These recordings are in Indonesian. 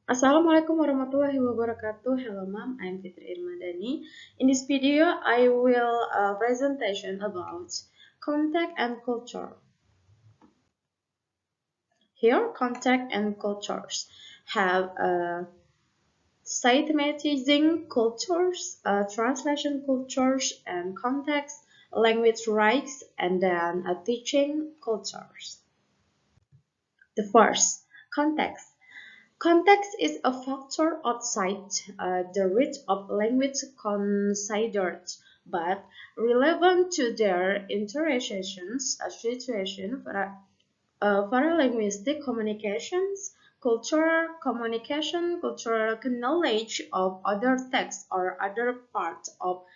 Assalamualaikum warahmatullahi wabarakatuh. Hello mom, I'm Fitri Irmadani. In this video, I will presentation about contact and culture. Here, contact and cultures have systematizing cultures, translation cultures, and context, language rights, and then teaching cultures. The first, context. Context is a factor outside the reach of language considered, but relevant to their interactions, situation, for linguistic communications, cultural knowledge of other texts or other parts of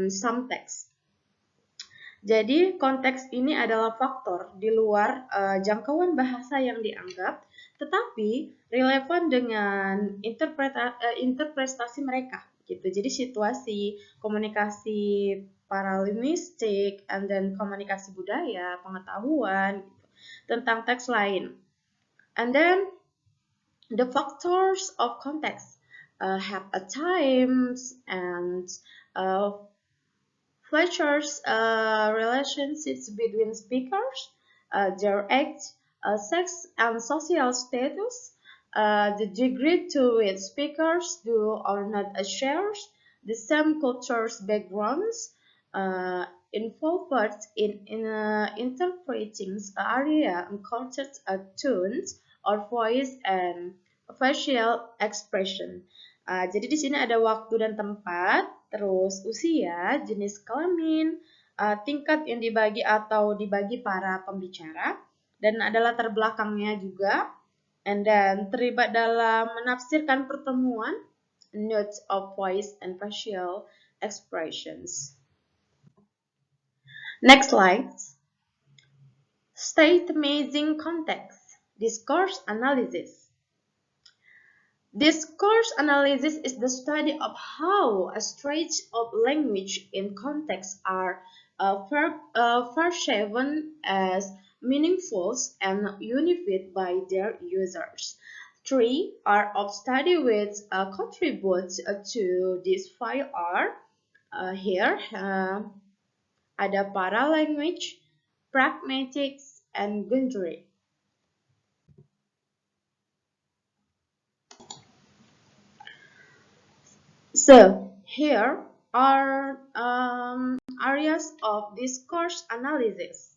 some text. Jadi, konteks ini adalah faktor di luar jangkauan bahasa yang dianggap, tetapi relevan dengan interpretasi mereka. Gitu. Jadi, situasi, komunikasi para linguistik, and then komunikasi budaya, pengetahuan, gitu, tentang teks lain. And then, the factors of context have a times and features relationships between speakers, their age, sex, and social status, the degree to which speakers do or not share the same culture's backgrounds, involved in interpreting area and cultured tones or voice and facial expression. Jadi di sini ada waktu dan tempat, terus usia, jenis kelamin, tingkat yang dibagi atau dibagi para pembicara, dan ada latar belakangnya juga, and then terlibat dalam menafsirkan pertemuan, notes of voice and facial expressions. Next slide. State amazing context, discourse analysis. Discourse analysis is the study of how a stretch of language in context are perceived as meaningful and unified by their users. Three are of study which contribute to this file are here ada paralanguage, pragmatics, and genre. So here are areas of discourse analysis.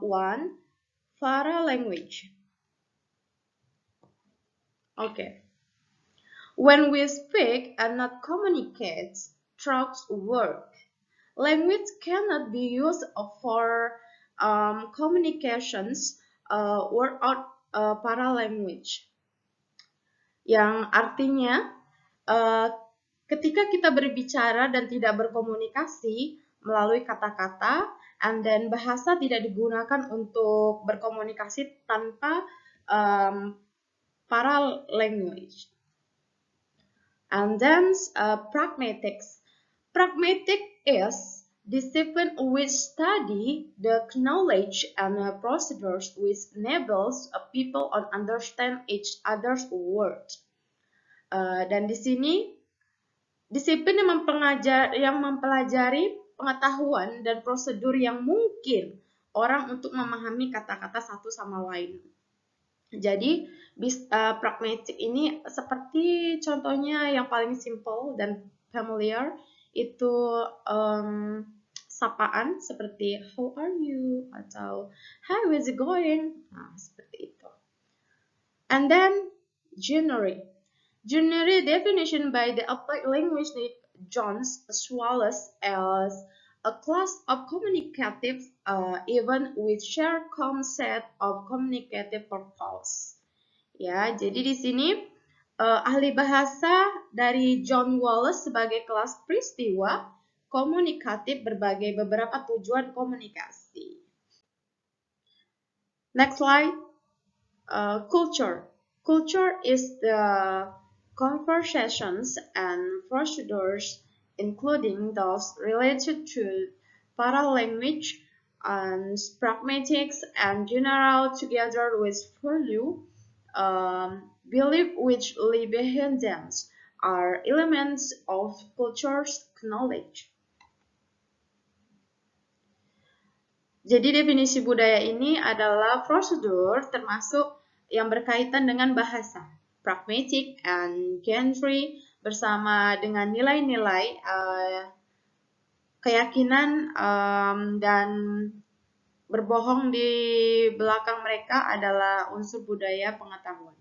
One, paralanguage. Okay. When we speak and not communicate through work, language cannot be used for communications without paralanguage. Yang artinya ketika kita berbicara dan tidak berkomunikasi melalui kata-kata, and then bahasa tidak digunakan untuk berkomunikasi tanpa paralanguage. And then pragmatics. Pragmatic is discipline which study the knowledge and procedures which enables people to understand each other's words. Dan di sini disiplin yang mempelajari pengetahuan dan prosedur yang mungkin orang untuk memahami kata-kata satu sama lain. Jadi pragmatic ini seperti contohnya yang paling simple dan familiar itu sapaan seperti how are you atau how is it going, seperti itu. And then genre. Genre definition by the applied linguistic Jones Wallace as a class of communicative even with shared common set of communicative purpose. Ya, jadi di sini ahli bahasa dari John Wallace sebagai kelas peristiwa komunikatif berbagai beberapa tujuan komunikasi. Next slide. Culture. Culture is the conversations and procedures, including those related to paralanguage and pragmatics and general together with value belief which lie behind them are elements of culture's knowledge. Jadi definisi budaya ini adalah prosedur termasuk yang berkaitan dengan bahasa, pragmatic and genre bersama dengan nilai-nilai keyakinan dan berbohong di belakang mereka adalah unsur budaya pengetahuan.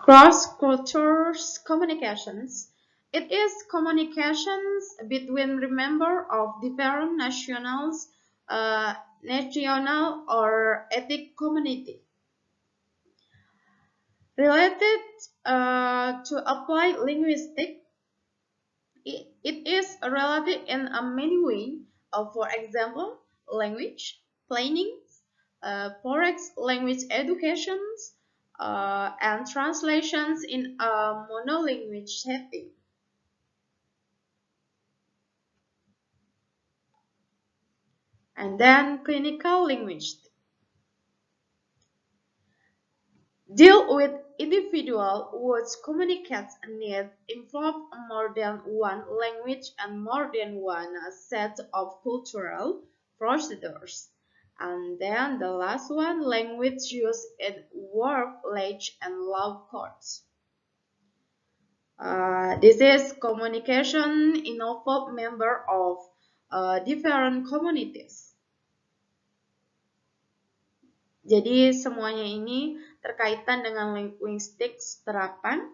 Cross-cultural communications. It is communications between members of different national or ethnic community. Related to applied linguistics, it is related in many ways. For example, language planning, forex language education, and translations in a monolingual setting. And then clinical linguistics. Deal with individual whose communicates need involve more than one language and more than one set of cultural procedures. And then the last one, language used in work, language, and law courts. This is communication involve member of different communities. Jadi semuanya ini terkaitan dengan linguistics terapan.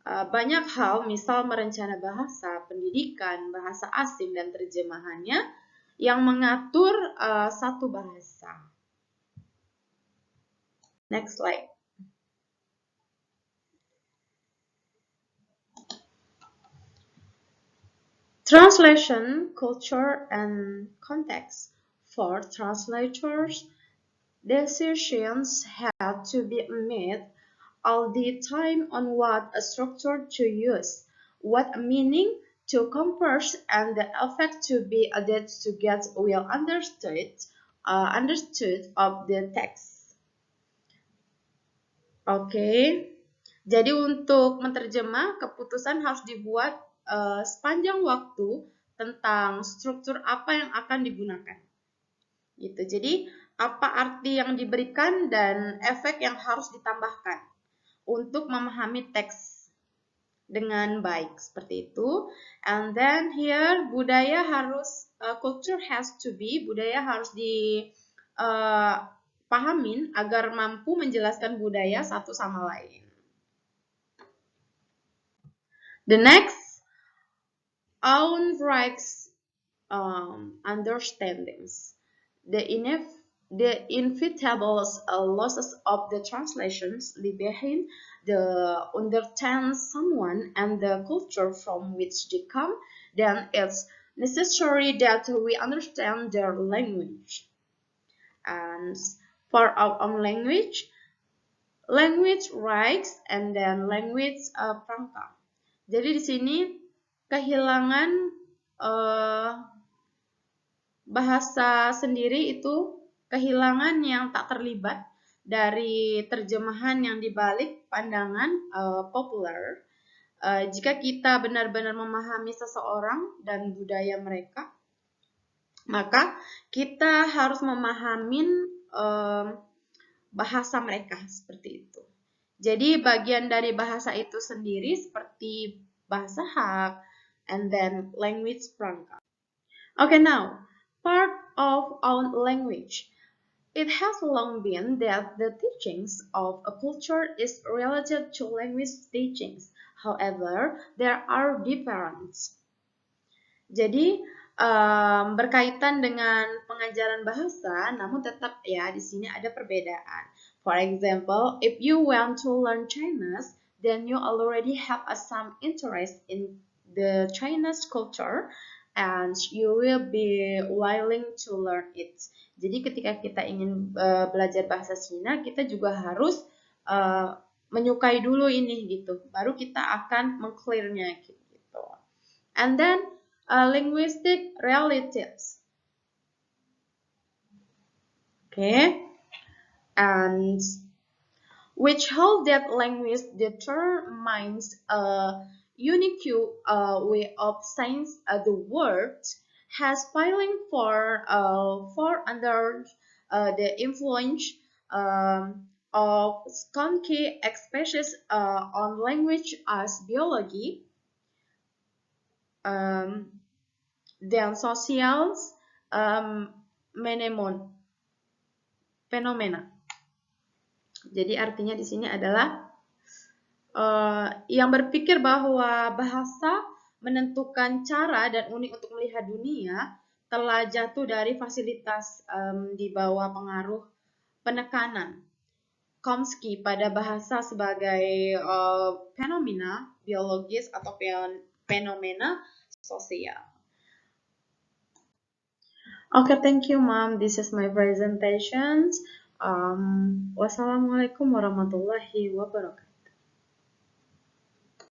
Banyak hal, misal merencana bahasa, pendidikan, bahasa asing, dan terjemahannya yang mengatur satu bahasa. Next slide. Translation, culture, and context. For translators, decisions have to be made all the time on what structure to use, what meaning to compose, and the effect to be added to get well understood of the text. Oke, jadi untuk menerjemah, keputusan harus dibuat sepanjang waktu tentang struktur apa yang akan digunakan. Gitu. Jadi apa arti yang diberikan dan efek yang harus ditambahkan untuk memahami teks dengan baik seperti itu. And then here budaya harus culture has to be, budaya harus dipahamin agar mampu menjelaskan budaya satu sama lain. The next unrights understandings. The inevitable losses of the translations lie behind the understand someone and the culture from which they come. Then it's necessary that we understand their language. And for our own language rights, and then language prangka. Jadi di sini kehilangan bahasa sendiri itu kehilangan yang tak terlibat dari terjemahan yang dibalik pandangan populer. Jika kita benar-benar memahami seseorang dan budaya mereka, maka kita harus memahami bahasa mereka seperti itu. Jadi bagian dari bahasa itu sendiri seperti bahasa hak, and then language prangka. Okay, now part of our language. It has long been that the teachings of a culture is related to language teachings. However, there are differences. Jadi berkaitan dengan pengajaran bahasa, namun tetap ya di sini ada perbedaan. For example, if you want to learn Chinese, then you already have some interest in the Chinese culture, and you will be willing to learn it. Jadi ketika kita ingin belajar bahasa Cina, kita juga harus menyukai dulu ini gitu. Baru kita akan meng-clearnya gitu. And then linguistic realities. Okay, and which hold that language determines a unique way of saying the word has filing under the influence of Skonkey species on language as biology, um, dan social fenomena. Jadi artinya di sini adalah yang berpikir bahwa bahasa menentukan cara dan unik untuk melihat dunia telah jatuh dari fasilitas di bawah pengaruh penekanan Chomsky pada bahasa sebagai fenomena biologis atau fenomena sosial. Okay, thank you, Mom. This is my presentation. Wassalamualaikum warahmatullahi wabarakatuh.